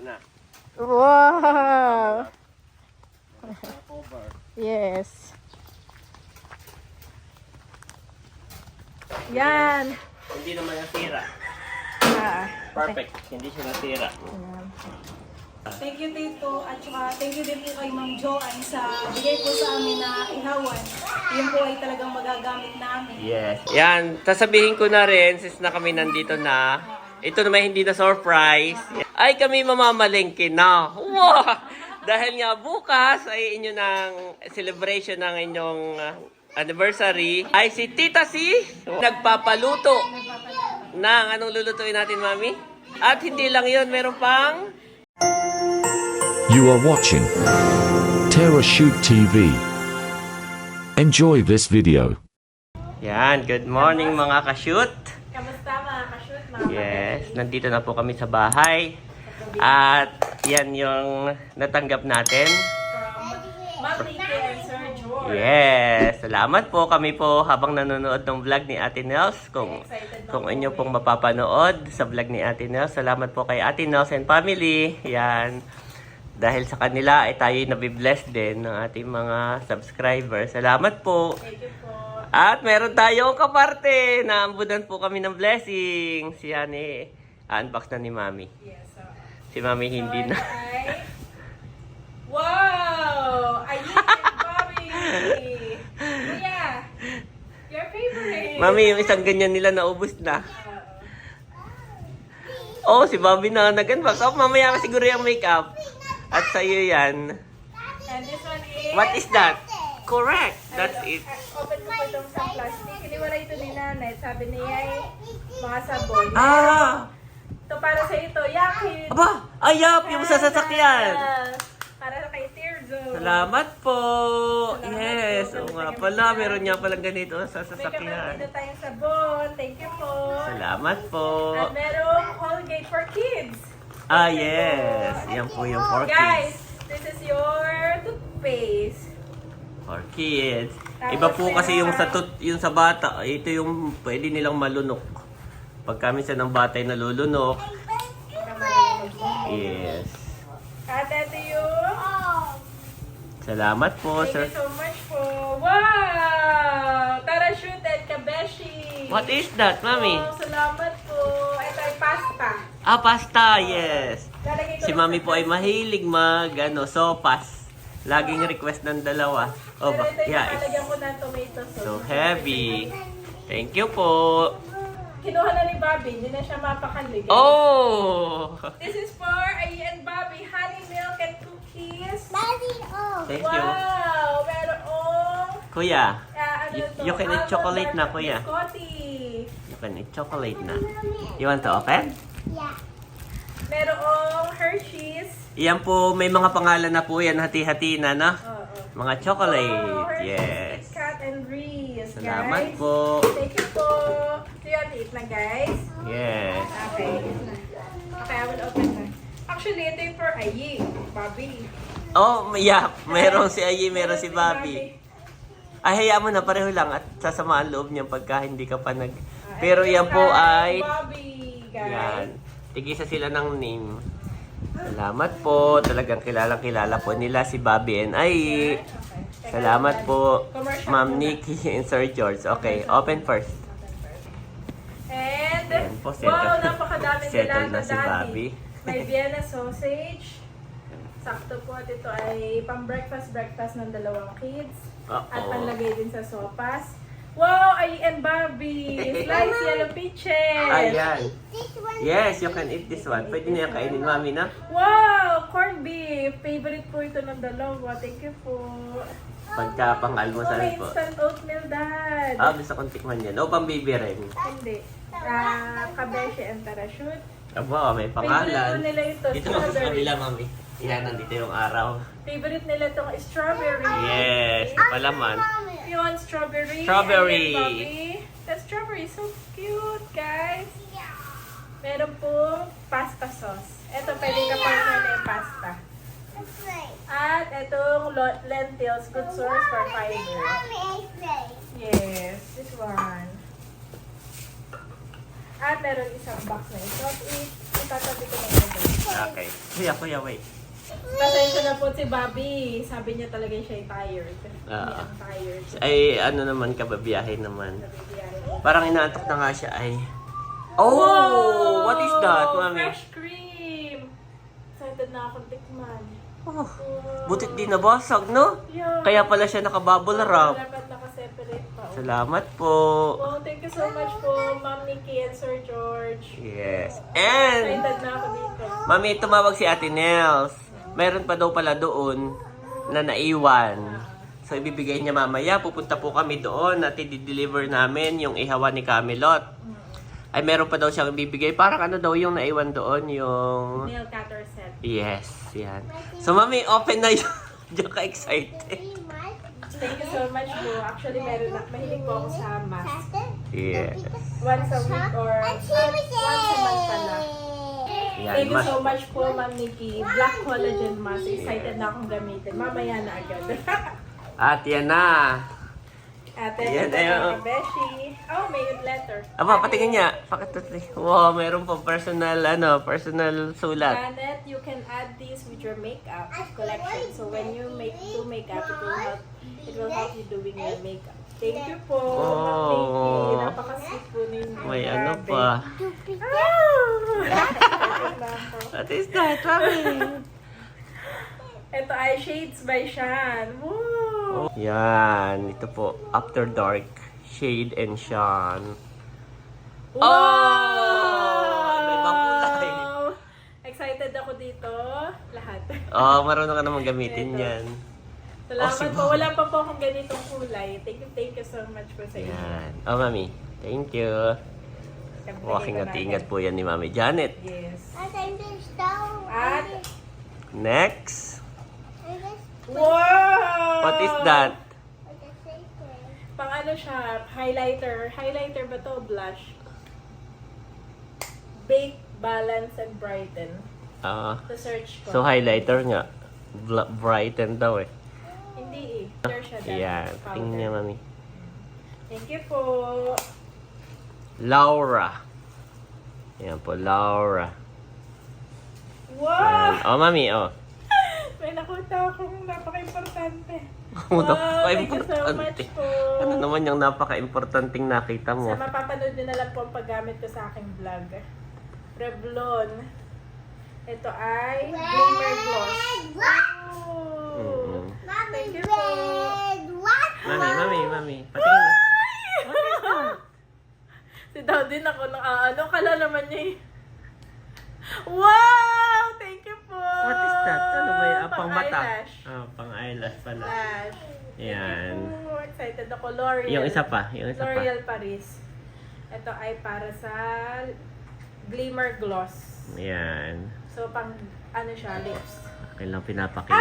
na. Wow! Over. Yes. Yan. Hindi naman nasira. Ah, Perfect. Hindi siya nasira. Ayan. Thank you, Tito. At saka thank you din po kay Ma'am Joanne sa bigay po sa amin na ihawan. Yun po ay talagang magagamit namin. Yes. Yan. Sasabihin ko na rin, since na kami nandito na, ito naman hindi na surprise. Ay, kami mamamalengke na. Wow! Dahil nga bukas ay inyo ng celebration ng inyong anniversary. Ay si Tita Si, nagpapaluto ng anong lulutuin natin, Mami? At hindi lang yun, meron pang... You are watching Terra Shoot TV. Enjoy this video. Yan, good morning mga ka-shoot. Kamusta mga ka-shoot? Mga Yes, nandito na po kami sa bahay. At yan yung natanggap natin. Ma'am Nikki and Sir George. Yes, salamat po kami po habang nanonood ng vlog ni Ate Nels. Kung inyo pong mapapanood sa vlog ni Ate Nels, salamat po kay Ate Nels and family. Yan. Dahil sa kanila ay tayo nabibless din ng ating mga subscribers. Salamat po. Thank you po. At meron tayong kaparte. Naambudan po kami ng blessing. Si Hani, unbox na ni Mami. Yes, so, Si Mami hindi na. ay... Wow! Ayin and Bobby! Kuya! Your favorite! Mami, yung isang ganyan nila naubos na. Oh, si Bobby na nag-unbox. Oh, mamaya siguro yung makeup. At sa'yo yan. And this one is... What is that? Correct. That's it. Open mo po itong sa plastic. Iniwala ito ni Nanay. Sabi niya ay mga sabon. Ah! Ito para sa ito. Yakit! Aba! Ayap! Yung sa sasakyan! Para kay Tirzo. Salamat po! Salamat Yes! po. Oo nga pala. Meron niya palang ganito sa May sasakyan. kapatid tayong sabon. Thank you po. Salamat po! At merong Colgate for kids. Ah, yes! Yan po yung for Guys, kids. this is your toothpaste. For kids. Tapos Iba po kasi yung sa meron- yung sa bata. Ito yung pwede nilang malunok. Pag kami sa ng bata ay nalulunok. Yes. At ito yung... Salamat po, Thank sir. you so much po. Wow! Tara shoot and kabeshi. What is that, Mami? Oh, salamat po. Ito ay pasta. Ah, pasta, yes. Lalagay ko Si lang Mami sa po ay plastic. mahilig sopas. Laging request ng dalawa. Oh, Pero ito yung yeah, nakalagyan it's ko ng tomato sauce. so heavy. Thank you po. Kinuha na ni Bobby, hindi na siya mapakali. Oh! This is for Ayi and Bobby, honey milk and cookies. Thank you. Wow! Merong... Kuya, ano to? you can eat Almond chocolate na, dark kuya. biscotti. You can eat chocolate na. You want to open? Merong Hershey's. Yan po, may mga pangalan na po yan. Hati-hati na, no? Oo. Mga chocolate. Oh, Hershey's Yes. Kit Kat and Reese, Salamat guys. po. Thank you po. So you want to eat na, guys? Yes. Okay. Okay, I will open na. Actually, ito yung for Ayi, Bobby. Oh, yeah. Meron si Ayi, meron si Bobby. Ay, hayaan mo na, pareho lang at sasama ang loob niyan pagka hindi ka pa nag... Pero Ito yan po kay ay... Bobby, guys. Yan. Tigisa sila ng name. Salamat po. Talagang kilala po nila si Bobby and Ayi. Salamat po, Ma'am Nikki and Sir George. Okay, open first. And, Ayan po, wow, napakadami settle nila na si Bobby. May Vienna sausage. Sakto po at ito ay pang-breakfast ng dalawang kids. At panlagay din sa sopas. Wow, Ayi and Bobby! Slice yellow peaches! Ayan. Yes, you can eat this one. Pwede niya kainin, Mami, na? Wow! Corned beef! Favorite po ito ng dalawa. Thank you po. Pagka pang May almusal po. instant oatmeal, Dad. Ah, gusto kong tikman yan. O, pang bibi rin. Hindi. Kabeshi and parachute. Aba, may pangalan. Favorite nila ito, Dito ako sa strawberry. kabila, Mami. Yan, nandito yung araw. Favorite nila itong strawberry. Yes, palaman. You want strawberry? Strawberry. And then, Bobby, the strawberry is so cute, guys. Meron pong pasta sauce. Ito, pwede ka partner na yung pasta. At itong lentils, good source for fiber. Yes, this one. At meron isang box na ito. Itatabi ko na ito. Okay. Kuya, wait. Pasensya na po si Bobby. Sabi niya talaga siya ay tired. Hindi ang tired. Ay, ano naman, kababiyahe naman. Sabi Parang inaantok na nga siya ay... Oh! What is that, mami? Fresh cream! Excited na akong tikman. Oh, butit di nabasag, no? Yeah. Kaya pala siya nakabubble wrap. Dapat nakaseparate pa. Salamat po. Oh, thank you so much po, Ma'am Nikki and Sir George. Yes. And, Excited na ako dito. mami, tumawag si Ate Nels. Meron pa daw pala doon na naiwan. So, ibibigay niya mamaya. Pupunta po kami doon at i-deliver namin yung ihawan ni Camelot. Ay, meron pa daw siyang ibibigay. Parang ano daw yung naiwan doon, yung... Nail cutter set. Yes, yan. So, mami, open na yun. Diyan ka excited. Thank you so much po. Actually, mahilig po ako sa mask. Yes. Once a week or once a month pala. Yan, Thank you so much po, Ma'am Nikki. Black Collagen Mask. Excited na akong gamitin. Mamaya na agad. At yan na. Ate, Yan, ito ayun. na Beshi. Oh, may letter. Aba, patingin niya. Pakatuloy. Wow, meron pang personal sulat. Janet, you can add these with your makeup collection. So when you do makeup, it will help you doing your makeup. Thank you po, Ma'am Nikki. Napaka-sweet po ninyo. May ano Grabe. pa. What is that, mami? Ito ay Shades by Shan. Woo! Yan, ito po. After Dark, Shade and Shine. Wow! May ibang kulay. Excited ako dito. Lahat. Oh, marunong ka naman gamitin yan. Salamat si po. Wala pa po akong ganitong kulay. Thank you so much po sa inyo. Yan. Oh, mami. Thank you. Walking at ingat po yan ni Mami Janet. Yes. At Next. Wow! What is that? Pang ano siya? Highlighter. Highlighter ba to? Blush. Bake, balance, and brighten. Sa search ko. So, highlighter nga. Brighten daw eh. Hindi eh. Clear siya dahil Yan. powder. Tingnan niya, Mami. Thank you po. Laura. Yan po, Laura. Wow! Oh, Mami, oh. May nakuha akong napaka-importante. Wow, Thank you so much po. Ano naman yung napaka-importanting nakita mo? Sa mapapanood nyo na lang po ang paggamit ko sa aking vlog. Revlon. Ito ay Glimmer Gloss. Wow! Thank you po. Mami. Patingin na. Si daw din ako nang ano kala naman niya eh. Wow! Thank you po! What is that? Ano ba yun? Pang mata? eyelash. Pang eyelash pala. Lash. Yan. Thank you. Excited ako. L'Oreal. Yung isa pa. L'Oreal Paris. Ito ay para sa Glimmer Gloss. Yan. So, pang ano siya, lips. Kailang pinapakita.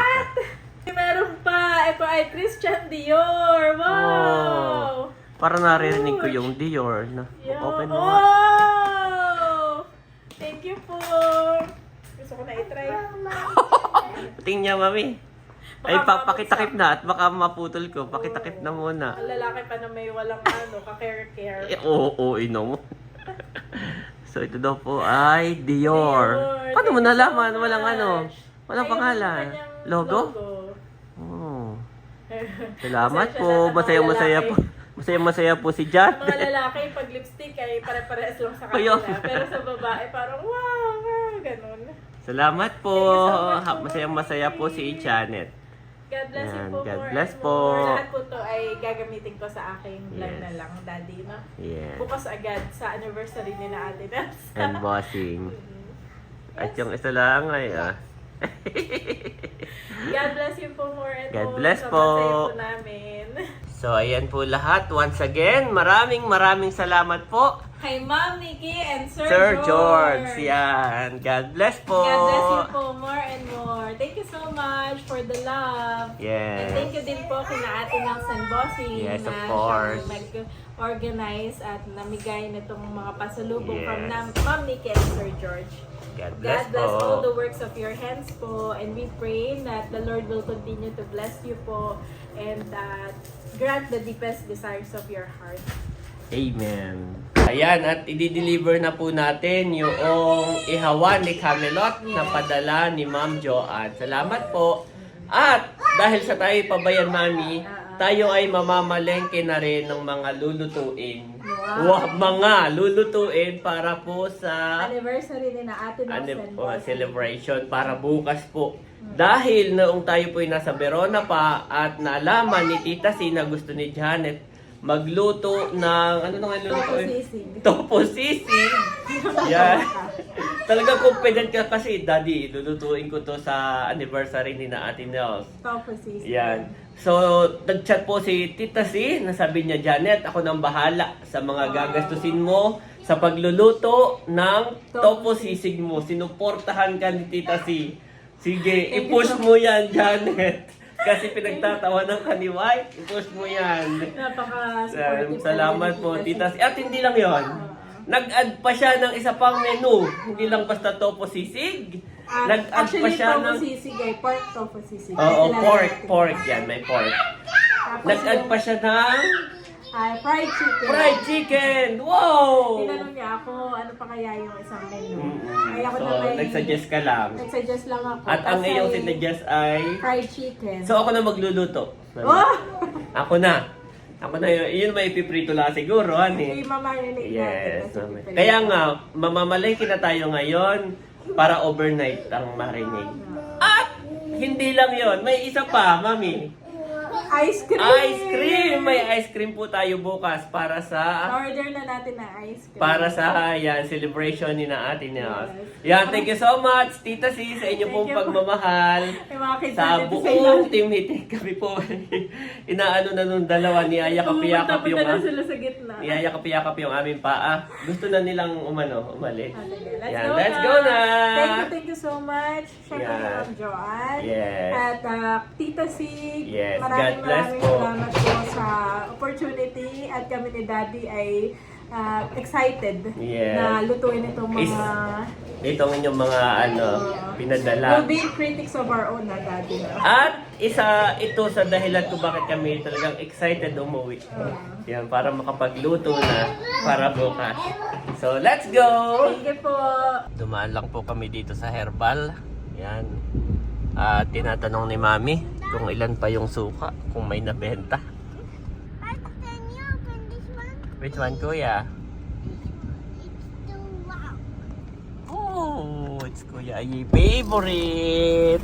Meron pa! Ito ay Christian Dior! Wow! Para naririnig ko yung Dior. Yeah. Open mo nga. Oh! Thank you po! Gusto ko na i-try. Patingin niya, Mami. Ay, pakitakip na at baka maputol ko. Pakitakip na muna. Ang lalaki pa na may walang ano, ka-care-care. Oo, inom mo. So, ito daw po ay Dior. Dior. Paano mo Thank you nalaman? so Walang much. ano? Walang Ayun, pangalan. yung kanyang Logo? logo. Oh. Salamat Pasensya po. na sa mga Masaya-masaya lalaki. po. Masaya-masaya po si Jan. Mga lalaki, pag lipstick ay pare-parehas lang sa Ayun. kanila. Pero sa babae, parang wow, ganun. Salamat po. Thank you so much po, Masaya-masaya po si Janet. God bless you Yan, po. God more bless and po. more. Lahat po to ay gagamitin ko sa aking vlog Yes. na lang, Daddy. No? Yeah. Bukas agad sa anniversary ni na Ate Nels. And bossing. At yung isa lang ay God bless you po more and God more. bless Sobrang po. saya po namin. So, ayan po lahat. Once again, maraming salamat po. Kay Ma'am Nikki and Sir George. Yan. God bless po. God bless you po more and more. Thank you so much for the love. Yes. And thank you din po kina Ate Nels and Bossing Yes, of na course. siyang nag-organize at namigay nitong mga pasalubong Yes. from Ma'am Nikki and Sir George. God God bless bless po. all the works of your hands po, and we pray that the Lord will continue to bless you po and grant the deepest desires of your heart. Amen. Ayan, at i-deliver na po natin yung ihawan ni Camelot na padala ni Ma'am Joanne. Salamat po. At dahil sa tayo pabayan, Mami, tayo ay mamamalengke na rin ng mga lulutuin. Wow, mga lulutuin para po sa Anniversary ni na Ate Nelson. celebration para bukas po. Dahil noong tayo po ay nasa Verona pa at naalaman ni Tita C na gusto ni Janet magluto ng ano nang Topo sisig. Topo sisig. Yan. Talaga confident ka kasi, Daddy, lulutuin ko to sa anniversary ni na Ate Nels. Topo sisig. Yan. So, nag-chat po si Tita C, nasabi niya, Janet, ako nang bahala sa mga gagastusin mo sa pagluluto ng topo sisig mo. Sinuportahan ka ni Tita C. Sige, i-push mo yan, Janet. Kasi pinagtatawanan ka ni White, i-push mo yan. Napaka-supportive. Salamat po, Tita C. At hindi lang yon. Nag-add pa siya ng isa pang menu. Hindi lang basta topo sisig. Nag-add pa siya topo ng... sisig ay pork topo sisig. Oo, Kailangan pork natin. yan, may pork. Tapos Nag-add yung, pa siya ng fried chicken. fried chicken. Wow! Tinanong niya ako, ano pa kaya yung isang menu. Ay ako So, na may... nag-suggest ka lang. Nag-suggest lang ako. At ang Kasi iyong sinuggest ay... fried chicken. So, ako na magluluto. Oh! Ako na. Ako na yun may ipiprito lang siguro, Hindi hani. mamarinate Yes. natin. kasi Kaya nga, mamamalengke na tayo ngayon para overnight ang marinade. At hindi lang yon, may isa pa, Mami. Ice cream! Ice cream! May ice cream po tayo bukas para sa Order na natin na ice cream. yan, celebration ni na Ate Nels. Yan, thank you so much, Tita C, sa inyo pong Thank you. pagmamahal. May mga kids Sa natin sa buong team meeting kami po. Inaano na nung dalawa, niyayakap-yakap yung na sila sa gitna. niyayakap-yakap yung aming paa. Gusto na nilang umalis. Yan, Let's let's go na! Thank you so much. Siyempre Yan. Ma'am Joanne. Yes. At Tita C. Yes, Maraming God bless po. salamat po sa opportunity at kami ni Daddy ay excited Yes. na lutuin itong mga Itong inyong mga pinadala. we'll be critics of our own na Daddy. No? At isa ito sa dahilan kung bakit kami talagang excited umuwi. Yan, para makapagluto na para bukas. So, let's go! Thank you po. Dumaan lang po kami dito sa Herbal. Yan. At tinatanong ni Mami kung ilan pa yung suka, kung may nabenta. Can you open this one? Which one, Kuya? It's the wow. Oh, it's Kuya Ayi favorite!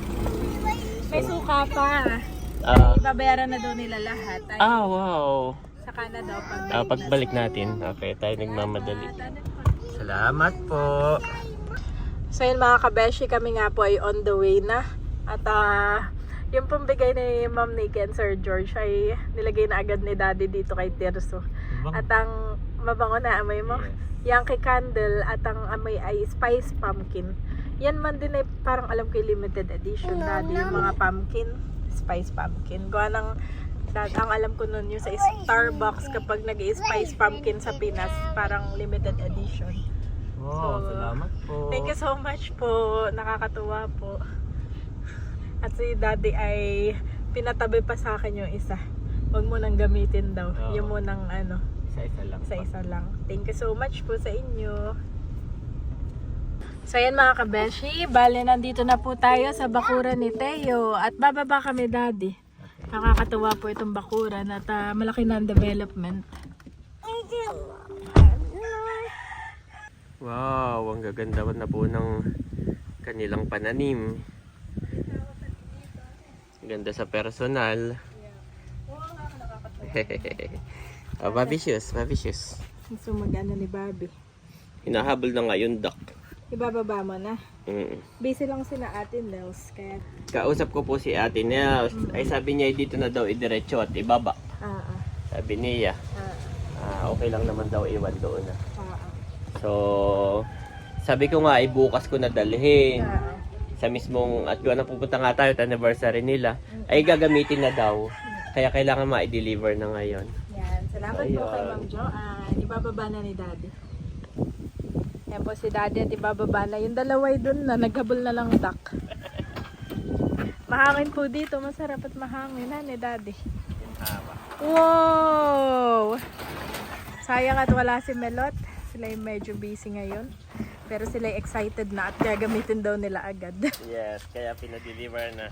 May suka pa. Ah, Ibabayaran na daw nila lahat. Ay, wow! saka na daw Pagbalik natin. Okay, tayo nagmamadali. Salamat po! So yun mga kabeshi, kami nga po ay on the way na. At yung pong bigay ni Ma'am Nikki and Sir George ay nilagay na agad ni Daddy dito kay Tirso. At ang mabango na amoy mo, Yankee Candle at ang amoy ay Spice Pumpkin. Yan man din ay parang alam ko yung limited edition, Daddy, yung mga pumpkin, Spice Pumpkin. Gawa ng, ang alam ko nun yung sa Starbucks kapag nag-i-Spice Pumpkin sa Pinas, parang limited edition. Wow, So, salamat po! Thank you so much po. Nakakatuwa po. At si Daddy ay pinatabi pa sa akin yung isa. Huwag mo nang gamitin daw. Oo. Yung mo nang Isa-isa lang. sa isa lang. Thank you so much po sa inyo. So yan mga kabeshi, bale nandito na po tayo sa bakuran ni Teo. At bababa kami, Daddy. Nakakatuwa po itong bakuran at malaki na ang development. Wow, ang gaganda na po ng kanilang pananim. Ganda sa personal. Baby shoes, baby shoes. Gusto mag-ano ni Bobby. Hinahabol na ngayon, duck. Ibababa mo na. Mm. Busy lang sina Ate Nels, kaya Kausap ko po si Ate Nels. Ay sabi niya dito na daw idiretso at ibaba. Sabi niya, okay lang naman daw iwan doon na. So, sabi ko nga, bukas ko na dalhin. Sa mismong, at kung pupunta nga tayo at anniversary nila, ay gagamitin na daw. Kaya kailangan ma-deliver na ngayon. Yan. Salamat po kay Ayan. Ma'am Joanne. Ibababa na ni Daddy. Yan po si Daddy at ibababa na. Yung dalaway dun na, naghabol na lang duck. Mahangin po dito. Masarap at mahangin na ni Daddy. Wow! Sayang at wala si Melot. Sila yung medyo busy ngayon. Pero sila yung excited na at gagamitin daw nila agad. Yes, kaya pinadeliver na.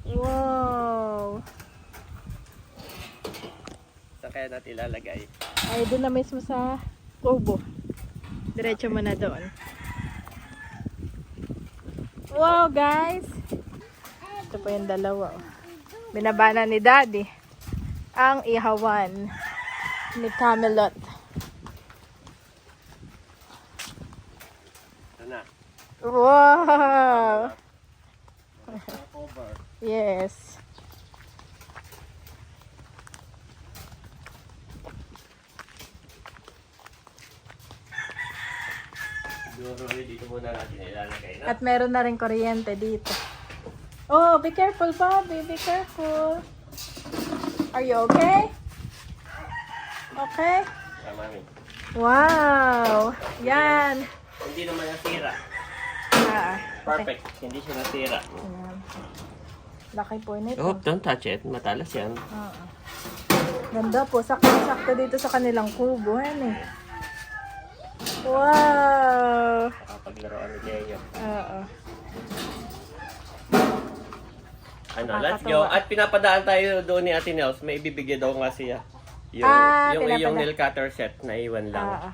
Wow! Saan kaya natin ilalagay? Ay, doon na mismo sa kubo. Diretso mo na doon. Wow, guys! Ito po yung dalawa. Oh. Binabana ni Daddy ang ihawan ni Camelot. Ito na. Wow! Over. Yes. Siguro dito muna natin ilalagay na. At meron na rin kuryente dito. Oh, be careful, Bobby. Be careful. Are you okay? Okay? Yeah, mami. Wow! Yan. Hindi naman nasira. Ah, Perfect. Hindi siya nasira. ayan. Laki po nito. Oh, don't touch it. Matalas yan. Oo. Ganda po. Sakto dito sa kanilang kubo. Yan eh. Wow! Nakapaglaruan ni Leo. Oo. Ano, let's go. Nakakatuwa. At pinapadaan tayo doon ni Ate Nels. May ibibigay daw nga siya. Yung, yung iyong pinapadaan. nail cutter set na iwan lang. Oo.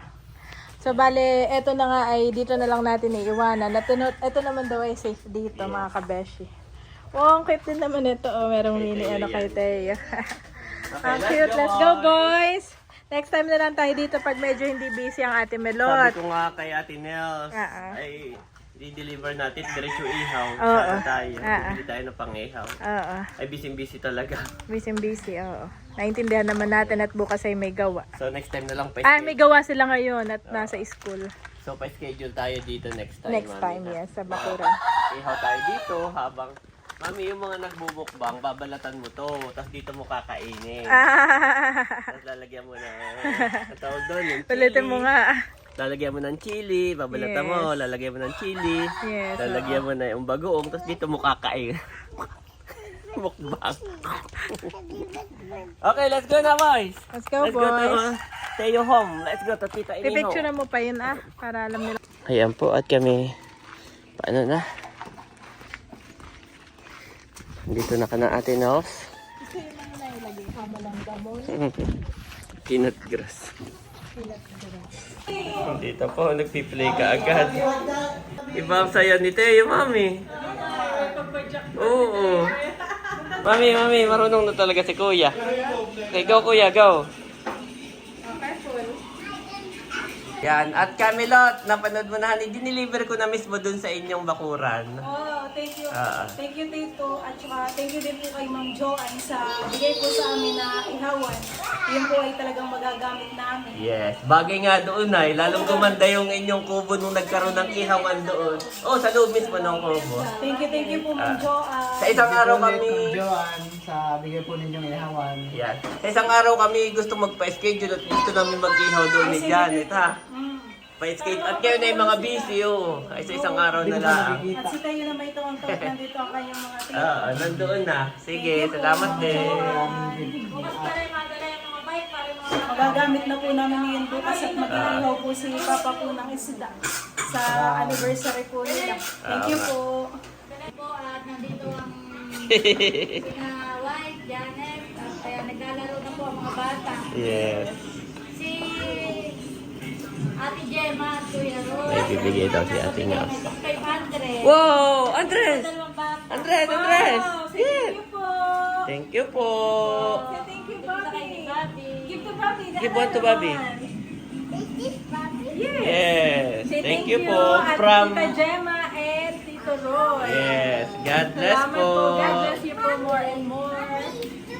So, bale, eto na nga ay dito na lang natin iiwanan. Ito naman daw ay safe dito, mga kabeshi. Wow, ang cute din naman ito. Oh, merong Kay mini Teo ano kay yan. Teo. Ang let's cute. go, Let's go, boys. boys! Next time na lang tayo dito pag medyo hindi busy ang Ate Sabi Melot. ko nga kay Ate Nels, Oo. ay di-deliver natin diretso ihaw. Oo. Sana tayo. Oo. Bili tayo ng pang-ihaw. Oo. Ay, busy-busy talaga. Busy, oo. Naintindihan naman natin at bukas ay may gawa. So, next time na lang Ah, may gawa sila ngayon at nasa school. So, pa-schedule tayo dito next time. Next Mami, time, ha? yes, sa Bakuran. Ihaw tayo dito habang Mami, yung mga nagbubukbang, babalatan mo to. Tapos dito mo kakainin. Tapos lalagyan mo na, ang tawag doon, yung chili. Ulitin mo nga. Lalagyan mo ng chili, babalatan Yes. mo, lalagyan mo ng chili. Yes, Lalagyan mo na yung bagoong, tapos dito mo kakain. Mukbang. Okay, let's go na, boys. Let's go, Let's go to boys. Teo home. Let's go to Tita Iniho. Pipicture na mo pa yun, para alam nila. Ayan po, at kami, paano na? Dito na ka na, Ate Nels. Gusto yun lang na ilagay. Hama lang gamon. Peanut grass. Dito po, nagpi-play ka agad. Iba ang saya ni Teo, Mami. Oo. Mami, marunong na talaga si Kuya. Okay, go Kuya, go. Yan, at Camelot, napanood mo na, diniliver ko na mismo dun sa inyong bakuran. Oh, thank you. Ah. Thank you, Tito. At saka thank you din po kay Ma'am Joanne sa bigay po sa amin na ihawan. Yun po ay talagang magagamit namin. Yes, bagay nga doon ay, lalong gumanda yung inyong kubo nung nagkaroon ng ihawan doon. Oh, sa loob mismo ng kubo. Thank you po Ma'am Joanne. Sa isang araw Ma'am kami, Joanne, sa bigay po ninyong ihawan. yan. Sa isang araw kami gusto magpa-schedule at gusto namin mag-ihaw doon ni Janet, ha? Pa-schedule. At kayo na yung mga busy, oh. Ay, sa isang araw na lang. At si Tayo na may tuwang-tuwang nandito ang kanyang mga Tito. Nandoon na. Sige, salamat din. Magagamit na po namin yun bukas at mag-ihaw po si Papa po ng isda sa anniversary po nila. Thank you po. po at nandito ang sina White, Janet, at kaya naglalaro na po ang mga bata. Yes. Si Ate Gemma at Kuya Roy. May bibigay daw si Ate Nels. 500. Wow! Andres! Dalawang bata. Andres! Yeah. Thank you po. Thank you, Sa kay Bobby. Give to Bobby. Give one to Bobby. Is this Bobby? Yes. Say Thank you po. at From... Tita Gemma and Tito Roy. Yes. God bless Salamat po. po. God bless you po more and more.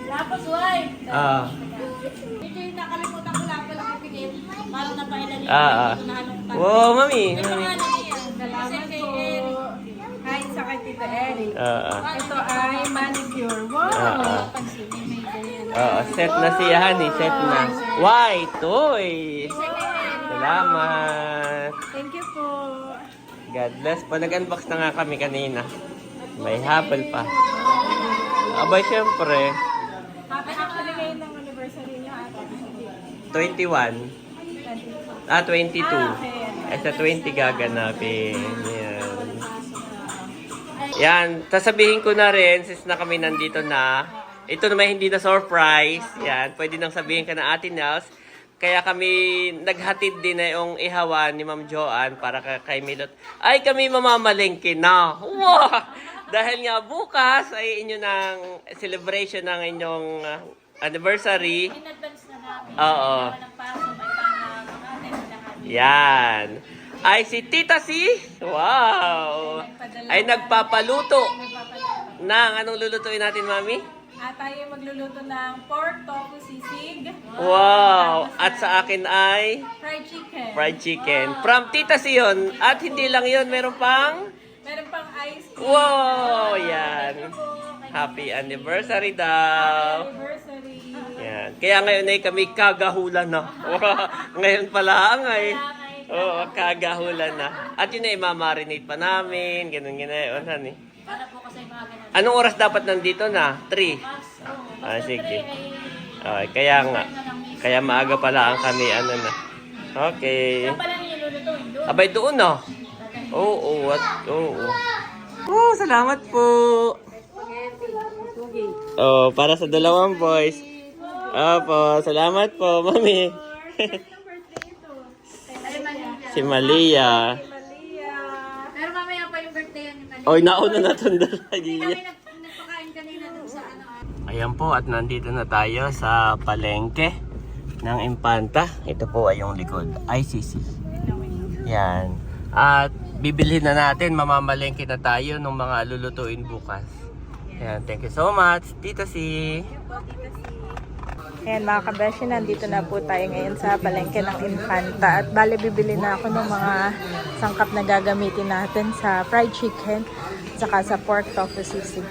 Tapos White. Ah. Ito yung nakalimutan ko lang pala kapigil. Parang napailan yung Ah. nahalong Wow, Mami. Ito nga na yan. Salamat Kay po. Eric. Hi sa kay Tita Eric. Ito ay manicure. Wow. Pansinin, may ganyan. Set na siya, honey. Set na. White. Toy. Salamat. Thank you po. God bless po. Nag-unbox na nga kami kanina. May habol pa. Abay, syempre. Happy 21. 22. Ay, sa 20 gaganapin. Yan. Yan. Sasabihin ko na rin, since na kami nandito na, ito naman hindi na surprise. Yan. Pwede nang sabihin ka na Ate Nels. Kaya kami naghatid din na yung ihawan ni Ma'am Joanne para kay Milot. Ay, kami mamamalengke na. Wow! Dahil nga bukas ay inyo ng celebration ng inyong anniversary. In advance na namin. Oo. Walang paso, may pang-ate na lahat. Yan. Ay, si Tita Si. Wow. Ay, nagpapaluto. Anong lulutuin natin, Mami? At tayo magluluto ng pork tofu sisig. Wow. At sa akin ay Fried chicken. fried chicken. From Tita Si yun. At hindi lang yun, meron pang... Meron pang ice cream. Wow. Yan. Happy anniversary daw. Anniversary. Yan. Kaya ngayon ay kami kagahulan na. Ngayon pala ay. Oo, kagahulan na. At yun ay mamarinate pa namin. Ganun ginayon, honey. Para po kasi mga ganun. Anong oras dapat nandito na? 3. Ah, sige. Okay, kaya nga. Kaya maaga pala ang kami, ano na. Okay. Saan pala ninyo lulutuin? Doon. Abay, doon na. Oo, oo. Oh, salamat po. Oh, para sa dalawang boys. Opo, salamat po, mami. Si Malia. Pero mamaya pa yung birthday yan ni Mali. Oy, nauna na itong Kami dalagiya. nagpakain kanina dun sa ano. Ayan po, at nandito na tayo sa palengke ng Impanta. Ito po ay yung likod, ICC. Yan. At bibilhin na natin, mamamalengke na tayo ng mga lulutuin bukas. Yan, thank you so much, Tita Si. Ayan mga kabeshi, nandito na po tayo ngayon sa palengke ng Infanta. At bali bibili na ako ng mga sangkap na gagamitin natin sa fried chicken saka sa pork tofu sisig.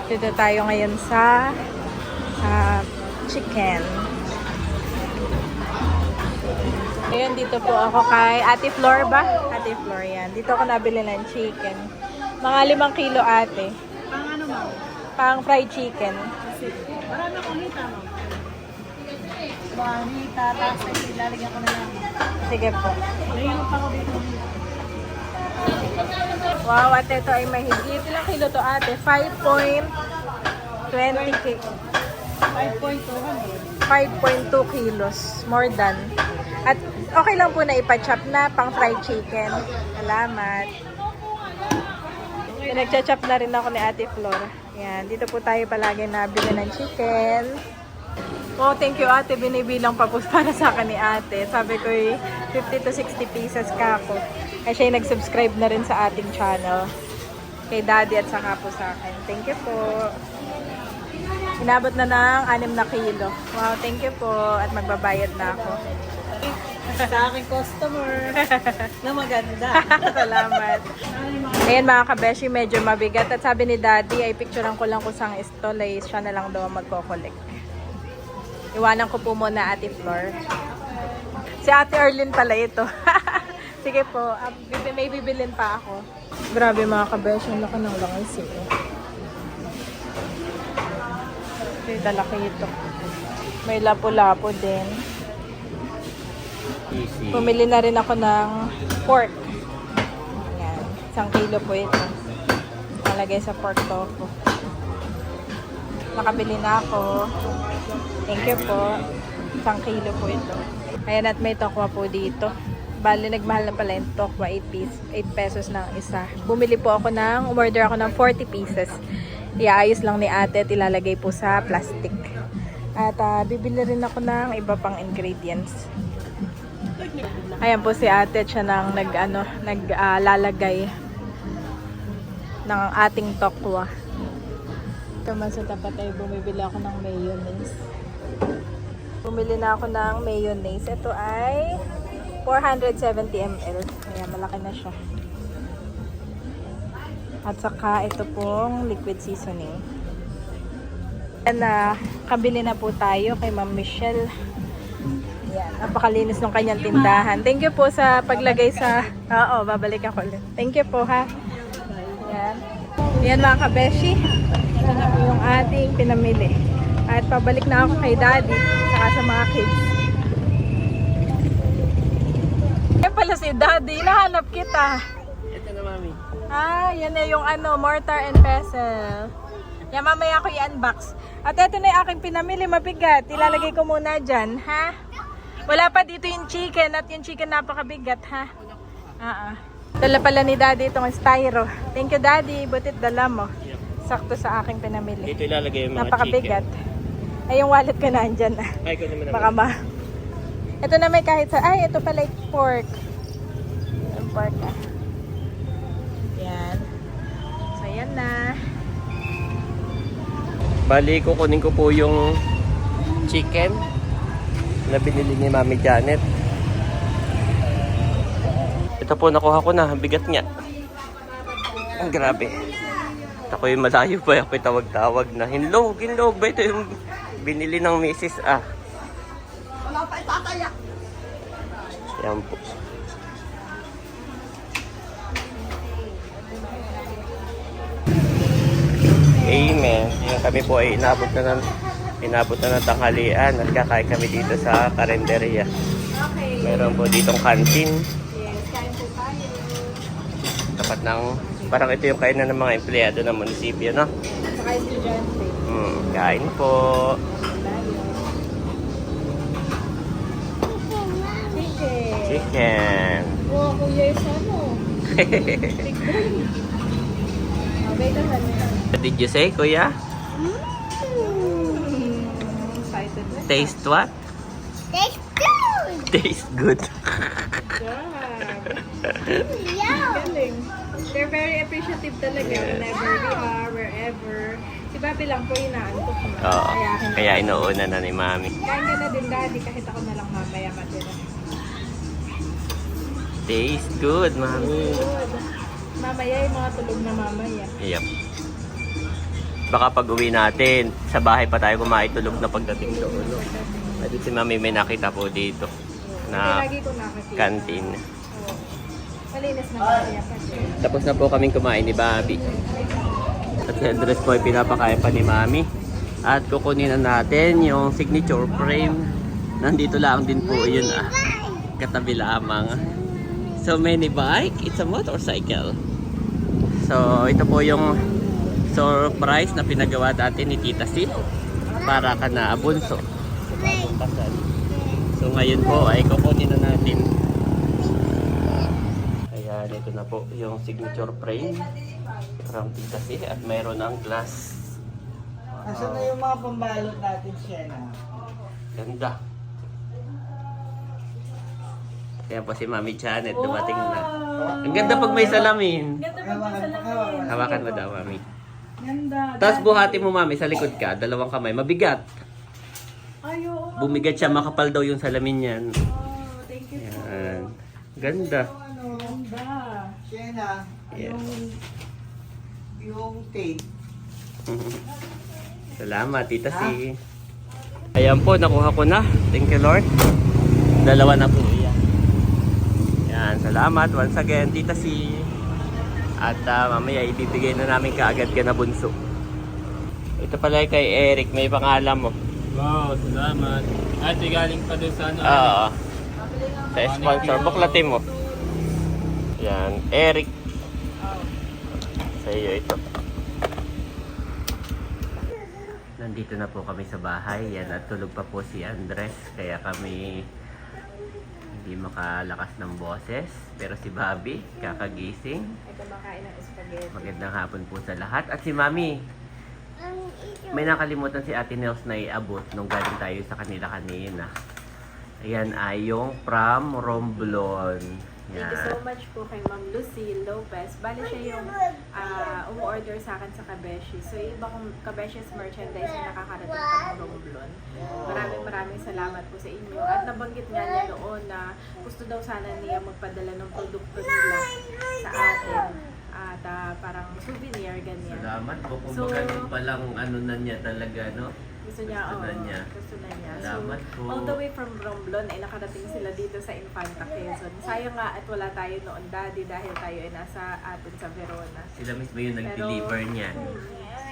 Dito tayo ngayon sa chicken. Ayan, dito po ako kay Ate Flor ba? Ate Flor, yan. Dito ako nabili ng chicken. Mga 5 kilo ate. Pang ano mo? Pang fried chicken. Marami akong hita mo. Hita, tapos ilalagyan ko na lang. Sige po. Ngayon pa ko dito. Wow, at ito ay mahigit. Ilang kilo to ate? 5.20 5.2 kilos. More than. At okay lang po na ipa-chop na pang fried chicken. Salamat. Nagcha-chop na rin ako ni Ate Flor. Yan, dito po tayo palagi nabili ng chicken. Oh, thank you ate. Binibilang pa po para sa akin ni ate. Sabi ko 50 to 60 pieces ka ako. Kasi siya nag-subscribe na rin sa ating channel. Kay daddy at saka po sa akin. Thank you po. Inabot na ng 6 na kilo. Wow, thank you po. At magbabayad na ako. Sa aking customer na maganda. Salamat. Ayan mga kabeshi, medyo mabigat. At sabi ni daddy, ay picturean ko lang kung saan stall ay siya na lang daw ang magko-collect. Iwanan ko po muna Ate Flor. Si Ate Erlyn pala ito. Sige po, may bibilin pa ako. Grabe mga kabeshi, ang laki ng langis eh. Ito, laki ito. May lapo-lapo din. Easy. Pumili na rin ako ng pork. Ayan. 1 kilo po ito. Nalagay sa pork tofu. Nakabili na ako. Thank you po. 1 kilo po ito. Ayan, at may tokwa po dito. Bali, nagmahal na pala yung tokwa. 8 pesos ng isa. Bumili po ako umorder ako ng 40 pieces. Iaayos lang ni ate at ilalagay po sa plastic. At bibili rin ako ng iba pang ingredients. Ayan po si ate, siya nang naglalagay ng ating tokwa. Ito man sa tapat ay bumibili ako ng mayonnaise. Bumili na ako ng mayonnaise. Ito ay 470 ml. Ayan, malaki na siya. At saka ito pong liquid seasoning. And kabili na po tayo kay Ma'am Michelle. Yan, napakalinis ng kanyang tindahan. Thank you po sa paglagay sa... Oo, babalik ako ulit. Thank you po ha. Yan. Yan mga kabeshi. Ito na po yung ating pinamili. At pabalik na ako kay Daddy, saka sa mga kids. Yan pala si Daddy, nahanap kita. Ito na, Mami. Ah, yan na yung mortar and pestle. Yan, mamaya ko i-unbox. At ito na yung aking pinamili, mabigat. Ilalagay ko muna dyan, ha? Wala pa dito yung chicken, at yung chicken napakabigat, ha? Dala pala ni Daddy itong styro. Thank you, Daddy. Butit dala mo. Sakto sa aking pinamili. Dito ilalagay yung mga Napakabigat. Ay, yung wallet ko na andyan, ah. chicken. Ay, ko naman Baka Ito na may kahit sa... Ay, ito pala yung pork. Yung pork, ah. Yan. So, yan na. Bali, kukunin ko po yung chicken na binili ni Mami Janet. Ito po, nakuha ko na. Bigat nga. Ang grabe. Ako yung malayo pa. Ako yung tawag-tawag na. Hinlog ba? Ito yung binili ng misis, ah. Wala pa itatayak. Yan po. Amen. Yan, kami po ay inabot na ng tanghalian at kakain kami dito sa karinderya. Okay. Meron po ditong kantin. Yes, kain po tayo. Tapat ng, parang ito yung kainan ng mga empleyado ng munisipyo, no? Saka estudyante. Kain po. Chicken. Chicken. Wow, kuya is ano? Tignan. Okay, tahan mo. What did you say, kuya? Excited na. Taste what? Taste good. Taste good. Yeah. Galing. They're very appreciative talaga whenever we are, wherever. Si Bobby lang po inaantok na. Oo. Kaya Kaya inuuna na ni Mami. kain ka na din, Daddy, kahit ako na lang mamaya matira. Taste good, Mami. Good. Mamaya yung mga tulog na mamaya. Yep. Baka pag uwi natin, sa bahay pa tayo kumain tulog na pagdating doon. No? At si Mami may nakita po dito na Lagi ko nakakita. canteen. Oo. Malinis na mamaya kasi. Tapos na po kaming kumain ni Bobby. At si Andres po ay pinapakain pa ni Mami. At kukunin na natin yung signature frame. Nandito lang din po yun, ah. Katabi lamang. So many bike, it's a motorcycle. So ito po yung surprise na pinagawa dati ni Tita Sil para ka na bunso sa bagong kasal. So ngayon po ay kukunin na natin. Ayan, ito na po yung signature frame from Tita Sil at mayroon ng glass. Asan na yung mga pambalot natin, Shena? Ganda. Ayan po si Mami Janet, dumating na. Ang ganda pag may salamin. Ganda pag nasa lamin. Hawakan mo daw, Mami. Ganda. Tapos buhati mo, Mami, sa likod ka. Dalawang kamay. Mabigat. Ay, oo. Bumigat siya. Makapal daw yung salamin yan. Oh, thank you. Yan. Ganda. Ganda. Shena, Yes. yung tape. Salamat, Tita Si. Ayan po, nakuha ko na. Thank you, Lord. Dalawa na po. Yan. Salamat once again, Tita Si. At mamaya ibibigay na namin kaagad ka na bunso. Ito pala kay Eric. May pangalan mo. Wow, salamat. At galing pa doon sa ano? Oo. Sa sponsor. Buklatin mo. Yan. Eric. Sa iyo ito. Nandito na po kami sa bahay. Yan. At tulog pa po si Andres. Kaya kami hindi makalakas ng boses. Pero si Bobby, kakagising. Ito makain ng spaghetti. Magandang hapon po sa lahat. At si Mami, may nakalimutan si Ate Nels na iabot nung galing tayo sa kanila kanina. Ayan ay yung from Romblon. Thank you so much po kay Ma'am Lucy Lopez. Bali siya yung umu-order sa akin sa Kabeshi. So, yung iba kong Kabeshi's merchandise na nakakarating pa ng Romblon. Maraming salamat po sa inyo. At nabanggit nga niya noon na gusto daw sana niya magpadala ng produkto nila sa atin. At parang souvenir, ganyan. Salamat po kung So, magaling palang ano na niya talaga, no? Gusto niya, Gusto na niya. Gusto na niya. Salamat so, po. all the way from Romblon ay nakarating sila dito sa Infanta Quezon. Sayang nga at wala tayo noon, Daddy, dahil tayo ay nasa atin sa Verona. Sila mismo yung nag-deliver niyan.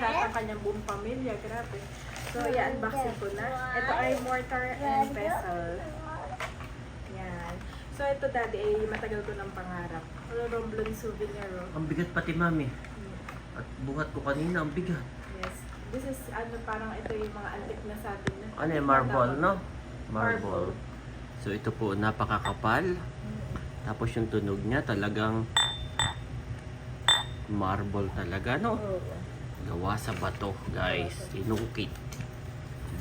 Sa ang kanyang buong pamilya, grabe. So, i-unboxing ko na. Ito ay mortar and pestle. Yan. So, ito daddy ay matagal ko ng pangarap. Romblon souvenir. Ang bigat pati, mami. At buhat ko kanina, ang bigat. Yes. This is, parang ito yung mga antique na sa atin. Ano yung marble, no? Marble. So, ito po, napakakapal. Tapos yung tunog niya, talagang marble talaga, no? Oo. Gawa sa bato, guys. Tinukit.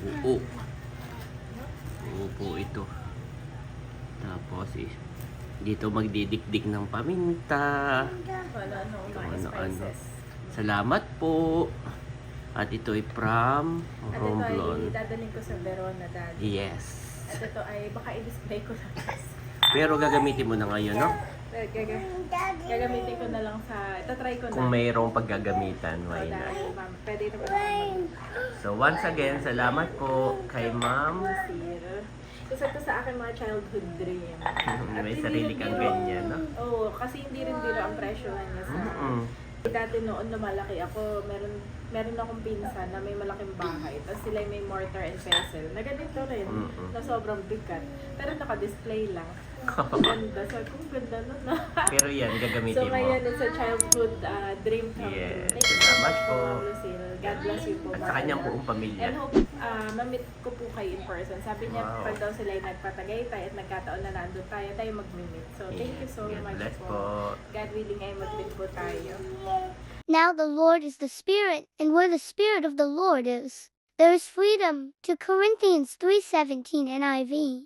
Buo. Buo po ito. Tapos, dito magdidikdik ng paminta. Ano, mga Ano-ano. spices. Salamat po. At ito ay from At ito Romblon. ay dadalhin ko sa Verona, daddy. Yes. At ito ay baka i-display ko lang. Pero gagamitin mo na ngayon, no? Gagamitin ko na lang sa, itatry ko na. Kung mayroong paggagamitan, why not? Dahil, ma'am, pwede ito ba? So once again, salamat po kay Ma'am. Isa to sa akin mga childhood dream. May sarili kang ganyan, no? Oo, kasi hindi rin biro ang presyo niya sa... Dati noon lumalaki ako, meron akong pinsan na may malaking bahay. Tapos sila may mortar and pestle. Na ganito rin, na sobrang bigat. Pero naka-display lang. Ganda. So, kung ganda nun na. Pero yan, So gagamitin mo. ngayon, it's a childhood dream come Yes. true. Thank you so Salamat much po. Ma'am Lucille. God bless you po. At Ma'am sa kanyang Ella. buong pamilya. And hope ma-meet ko po kayo in person. Sabi niya, Wow. pag daw sila ay nagpatagaytay at nagkataon na nandun tayo mag-meet. So thank you so God much bless po. po. God willing ay mag-meet po tayo. Now the Lord is the Spirit, and where the Spirit of the Lord is, there is freedom. To Corinthians 3:17 NIV.